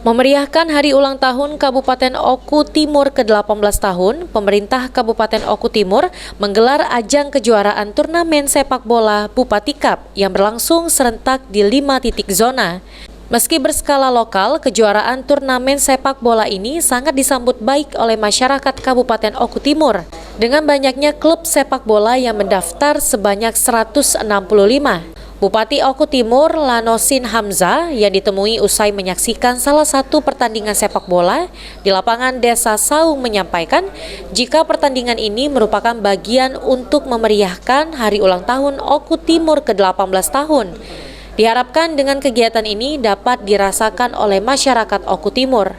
Memeriahkan hari ulang tahun Kabupaten Oku Timur ke-18 tahun, pemerintah Kabupaten Oku Timur menggelar ajang kejuaraan turnamen sepak bola Bupati Cup yang berlangsung serentak di 5 titik zona. Meski berskala lokal, kejuaraan turnamen sepak bola ini sangat disambut baik oleh masyarakat Kabupaten Oku Timur. Dengan banyaknya klub sepak bola yang mendaftar sebanyak 165. Bupati Oku Timur, Lanosin Hamzah, yang ditemui usai menyaksikan salah satu pertandingan sepak bola di lapangan Desa Saung menyampaikan jika pertandingan ini merupakan bagian untuk memeriahkan hari ulang tahun Oku Timur ke-18 tahun. Diharapkan dengan kegiatan ini dapat dirasakan oleh masyarakat Oku Timur.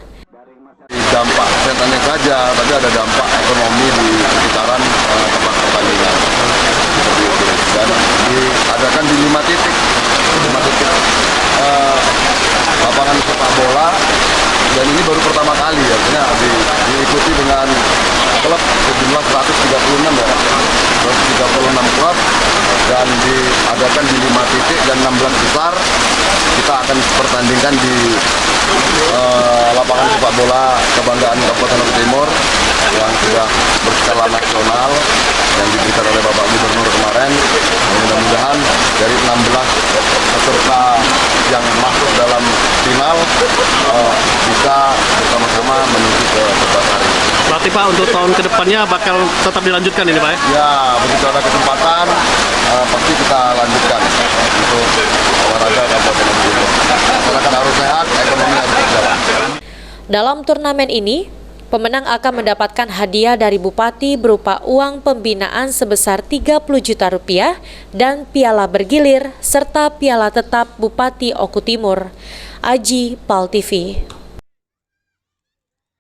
Dampak kesehatannya saja, tapi ada dampak ekonomi di sekitaran tempat pertandingan. Dan diadakan di 5 titik lapangan sepak bola, dan ini baru pertama kali, artinya diikuti dengan klub sejumlah 136 ya, 136 klub, dan diadakan di 5 titik dan 16 besar. Kita akan pertandingkan di lapangan sepak bola kebanggaan Kabupaten Oku Timur yang sudah berskala nasional yang diberikan oleh Bapak Gubernur kemarin. Mudah-mudahan dari 16 peserta yang masuk dalam final bisa bersama-sama menuju ke peserta hari. Berarti Pak, untuk tahun kedepannya bakal tetap dilanjutkan ini Pak ya? Ya, begitu ada kesempatan pasti kita lanjutkan untuk olahraga Kabupaten Oku Timur. Masyarakat harus sehat, ekonomi harus berjalan. Dalam turnamen ini, pemenang akan mendapatkan hadiah dari Bupati berupa uang pembinaan sebesar Rp30 juta dan piala bergilir serta piala tetap Bupati Oku Timur. Aji, PAL TV.